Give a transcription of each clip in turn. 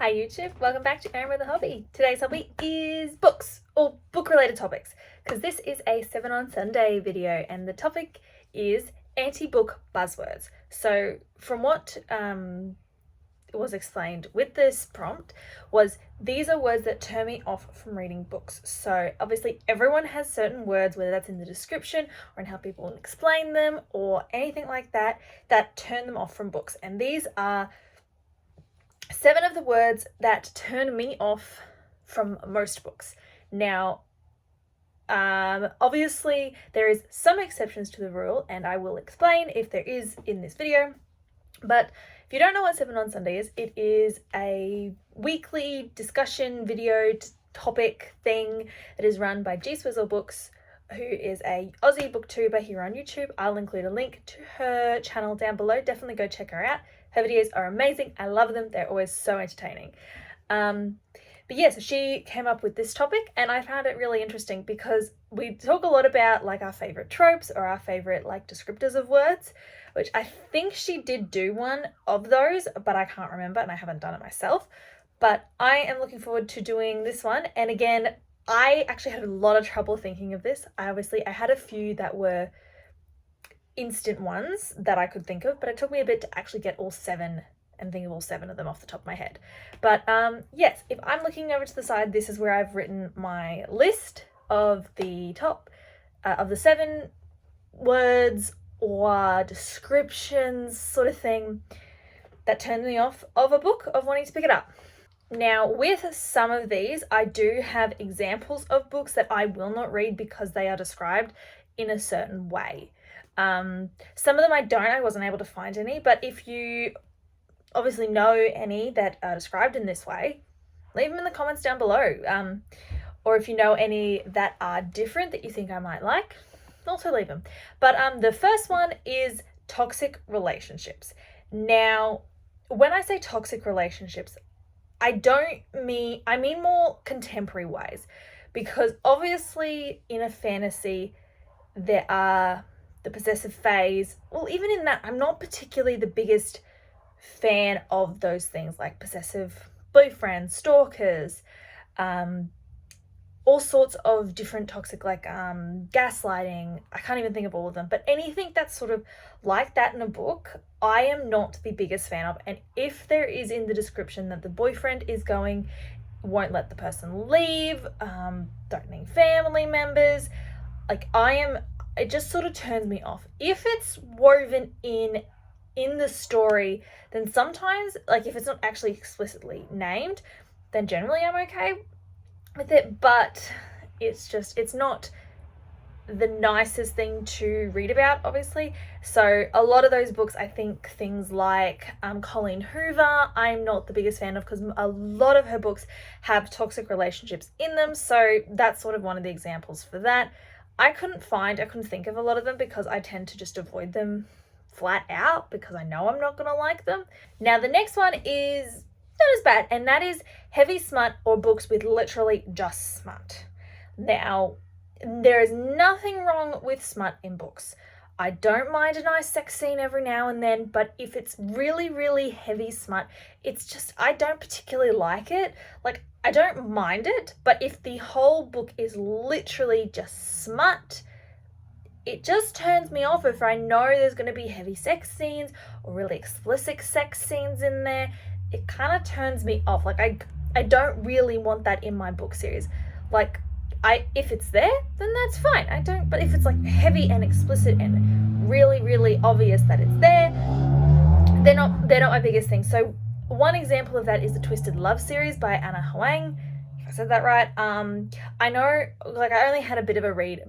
Hi YouTube, welcome back to Erin with a Hobby. Today's hobby is books, or book related topics, because this is a 7 on Sunday video and the topic is anti-book buzzwords. So from what was explained with this prompt was these are words that turn me off from reading books. So obviously everyone has certain words, whether that's in the description or in how people explain them or anything like that, that turn them off from books. And these are 7 of the words that turn me off from most books. Now, obviously there is some exceptions to the rule and I will explain if there is in this video. But if you don't know what 7 on Sunday is, it is a weekly discussion video topic thing that is run by G Swizzle Books, who is a Aussie booktuber here on YouTube. I'll include a link to her channel down below. Definitely go check her out. Her videos are amazing. I love them. They're always so entertaining. But yeah, so she came up with this topic and I found it really interesting because we talk a lot about like our favorite tropes or our favorite like descriptors of words, which I think she did do one of those, but I can't remember and I haven't done it myself. But I am looking forward to doing this one. And again, I actually had a lot of trouble thinking of this. I had a few that were instant ones that I could think of, but it took me a bit to actually get all 7 and think of all 7 of them off the top of my head. But yes, if I'm looking over to the side, this is where I've written my list of the top of the 7 words or descriptions sort of thing that turned me off of a book, of wanting to pick it up. Now, with some of these, I do have examples of books that I will not read because they are described in a certain way. Some of them I wasn't able to find any, but if you obviously know any that are described in this way, leave them in the comments down below. Or if you know any that are different that you think I might like, also leave them. But the first one is toxic relationships. Now, when I say toxic relationships, I mean more contemporary ways, because obviously in a fantasy there are the possessive phase. Well, even in that, I'm not particularly the biggest fan of those things like possessive boyfriends, stalkers, all sorts of different toxic, like gaslighting. I can't even think of all of them, but anything that's sort of like that in a book, I am not the biggest fan of. And if there is in the description that the boyfriend won't let the person leave, threatening family members, like it just sort of turns me off. If it's woven in the story, then sometimes, like if it's not actually explicitly named, then generally I'm okay with it, but it's not the nicest thing to read about, obviously. So a lot of those books, I think things like Colleen Hoover, I'm not the biggest fan of because a lot of her books have toxic relationships in them. So that's sort of one of the examples for that. I couldn't think of a lot of them because I tend to just avoid them flat out because I know I'm not going to like them. Now, the next one is not as bad, and that is heavy smut or books with literally just smut. Now, there is nothing wrong with smut in books. I don't mind a nice sex scene every now and then, but if it's really, really heavy smut, it's just, I don't particularly like it. Like, I don't mind it, but if the whole book is literally just smut, it just turns me off. If I know there's going to be heavy sex scenes or really explicit sex scenes in there, it kind of turns me off. Like, I don't really want that in my book series. Like, if it's there, then that's fine. But if it's like heavy and explicit and really, really obvious that it's there, they're not my biggest thing. So one example of that is the Twisted Love series by Anna Huang. If I said that right. I know, like, I only had a bit of a read.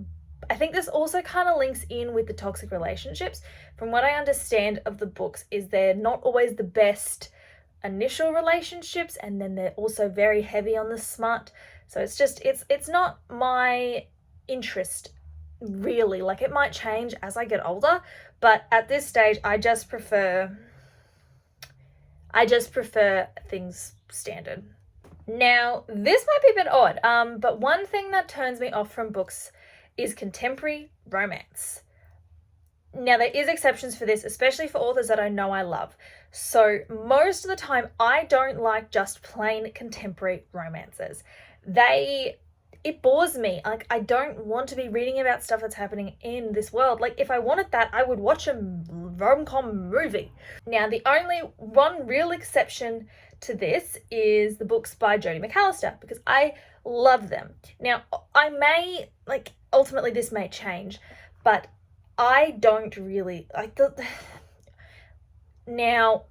I think this also kind of links in with the toxic relationships. From what I understand of the books is they're not always the best initial relationships, and then they're also very heavy on the smut. So it's not my interest really. Like, it might change as I get older, but at this stage I just prefer things standard. Now, this might be a bit odd, but one thing that turns me off from books is contemporary romance. Now, there is exceptions for this, especially for authors that I know I love. So most of the time, I don't like just plain contemporary romances. It bores me. Like, I don't want to be reading about stuff that's happening in this world. Like, if I wanted that, I would watch a rom-com movie. Now, the only one real exception to this is the books by Jodi McAllister, because I love them. Now, I may, like, ultimately this may change, but I don't really like now,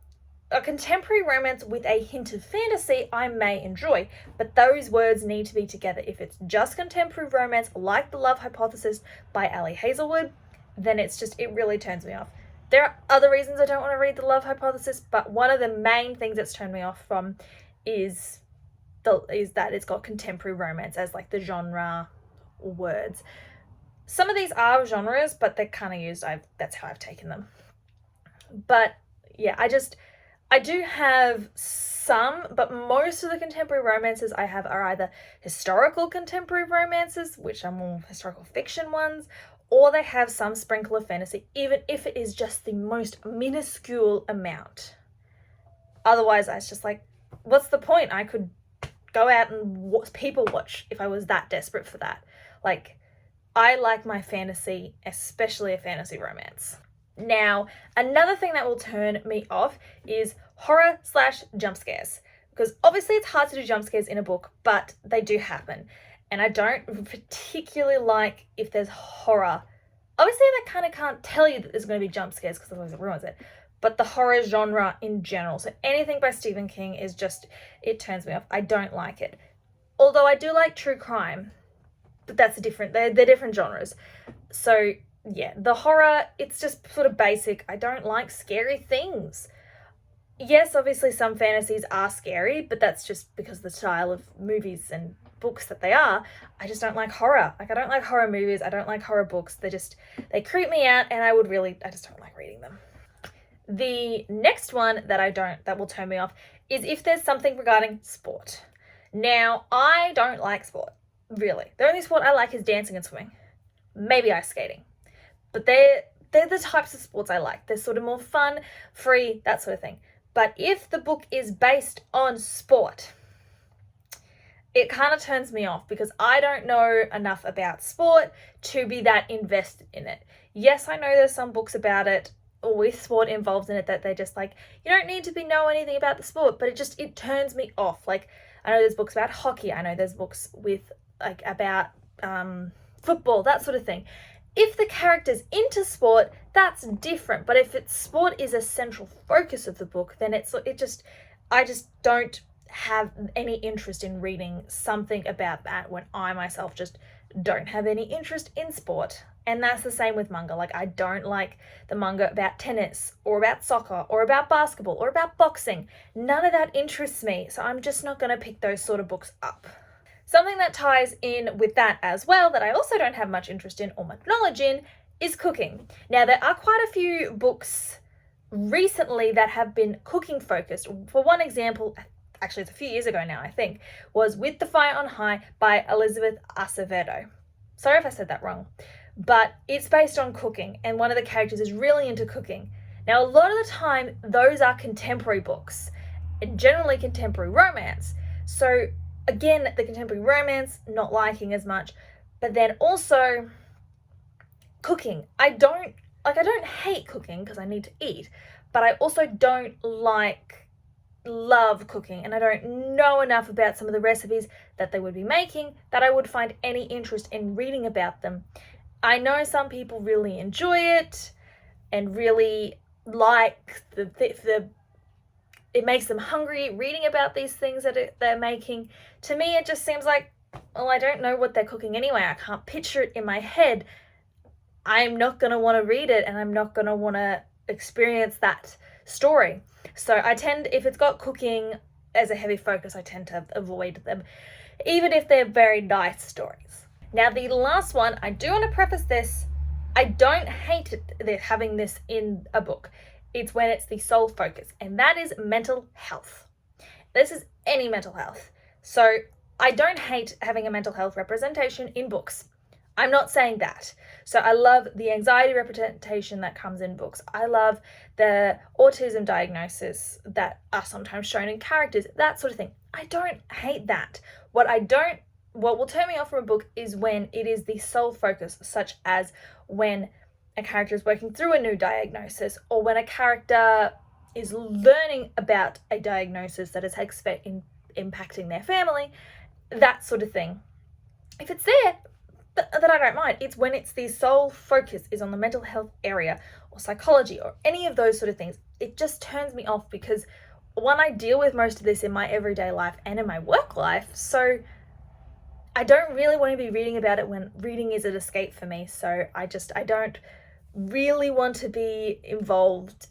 a contemporary romance with a hint of fantasy I may enjoy, but those words need to be together. If it's just contemporary romance like The Love Hypothesis by Ali Hazelwood, then it really turns me off. There are other reasons I don't want to read The Love Hypothesis, but one of the main things that's turned me off from is that it's got contemporary romance as like the genre words. Some of these are genres, but they're kind of used. That's how I've taken them. But yeah, I do have some, but most of the contemporary romances I have are either historical contemporary romances, which are more historical fiction ones, or they have some sprinkle of fantasy, even if it is just the most minuscule amount. Otherwise, it's just like, what's the point? I could go out and people watch if I was that desperate for that. Like, I like my fantasy, especially a fantasy romance. Now, another thing that will turn me off is horror/jump scares, because obviously it's hard to do jump scares in a book, but they do happen. And I don't particularly like if there's horror. Obviously, they kind of can't tell you that there's going to be jump scares because otherwise it ruins it. But the horror genre in general, so anything by Stephen King is just, it turns me off. I don't like it. Although I do like true crime, but they're different genres. So yeah, the horror, it's just sort of basic. I don't like scary things. Yes, obviously some fantasies are scary, but that's just because of the style of movies and books that they are. I just don't like horror. Like, I don't like horror movies. I don't like horror books. They creep me out, and I just don't like reading them. The next one that will turn me off is if there's something regarding sport. Now, I don't like sport, really. The only sport I like is dancing and swimming. Maybe ice skating. But they're the types of sports I like. They're sort of more fun, free, that sort of thing. But if the book is based on sport, it kind of turns me off because I don't know enough about sport to be that invested in it. Yes, I know there's some books about it or with sport involved in it that they're just like, you don't need to know anything about the sport, but it turns me off. Like, I know there's books about hockey. I know there's books about football, that sort of thing. If the character's into sport, that's different. But if sport is a central focus of the book, then I just don't have any interest in reading something about that when I myself just don't have any interest in sport. And that's the same with manga. Like, I don't like the manga about tennis or about soccer or about basketball or about boxing. None of that interests me. So I'm just not going to pick those sort of books up. Something that ties in with that as well, that I also don't have much interest in or much knowledge in, is cooking. Now, there are quite a few books recently that have been cooking focused. For one example, actually it's a few years ago now, I think, was With the Fire on High by Elizabeth Acevedo. Sorry if I said that wrong. But it's based on cooking, and one of the characters is really into cooking. Now, a lot of the time, those are contemporary books, and generally contemporary romance. So again, the contemporary romance, not liking as much, but then also cooking. I don't hate cooking because I need to eat, but I also don't love cooking, and I don't know enough about some of the recipes that they would be making that I would find any interest in reading about them. I know some people really enjoy it and really like it makes them hungry reading about these things that they're making. To me, it just seems like, well, I don't know what they're cooking anyway. I can't picture it in my head. I'm not going to want to read it, and I'm not going to want to experience that story. So if it's got cooking as a heavy focus, I tend to avoid them, even if they're very nice stories. Now, the last one, I do want to preface this, I don't hate having this in a book. It's when it's the sole focus, and that is mental health. This is any mental health. So I don't hate having a mental health representation in books. I'm not saying that. So I love the anxiety representation that comes in books. I love the autism diagnosis that are sometimes shown in characters, that sort of thing. I don't hate that. What will turn me off from a book is when it is the sole focus, such as when a character is working through a new diagnosis, or when a character is learning about a diagnosis that is impacting their family, that sort of thing. If it's there, that I don't mind. It's when it's the sole focus is on the mental health area or psychology or any of those sort of things. It just turns me off, because one, I deal with most of this in my everyday life and in my work life, so I don't really want to be reading about it when reading is an escape for me. So I don't really want to be involved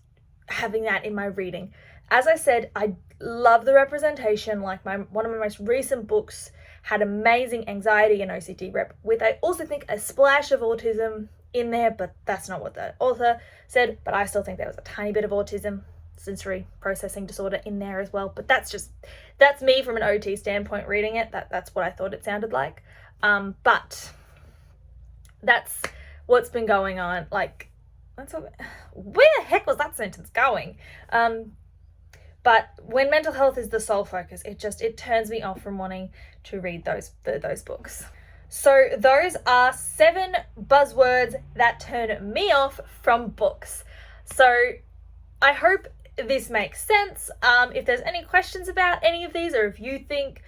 having that in my reading. As I said, I love the representation. Like one of my most recent books had amazing anxiety and OCD rep with, I also think, a splash of autism in there, but that's not what the author said. But I still think there was a tiny bit of autism, sensory processing disorder, in there as well. But that's me from an OT standpoint reading it. That's what I thought it sounded like. But that's what's been going on. Like, where the heck was that sentence going? But when mental health is the sole focus, it turns me off from wanting to read those books. So those are 7 buzzwords that turn me off from books. So I hope this makes sense. If there's any questions about any of these, or if you think,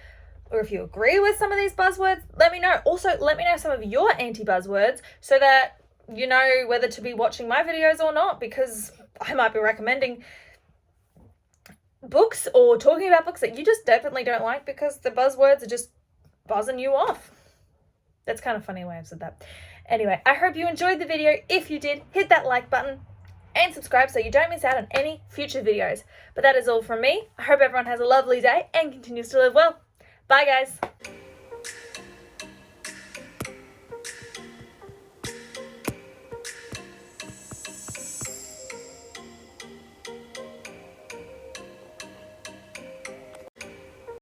or if you agree with some of these buzzwords, let me know. Also, let me know some of your anti-buzzwords so that you know whether to be watching my videos or not, because I might be recommending books or talking about books that you just definitely don't like because the buzzwords are just buzzing you off. That's kind of funny way I've said that. Anyway, I hope you enjoyed the video. If you did, hit that like button and subscribe so you don't miss out on any future videos. But that is all from me. I hope everyone has a lovely day and continues to live well. Bye, guys.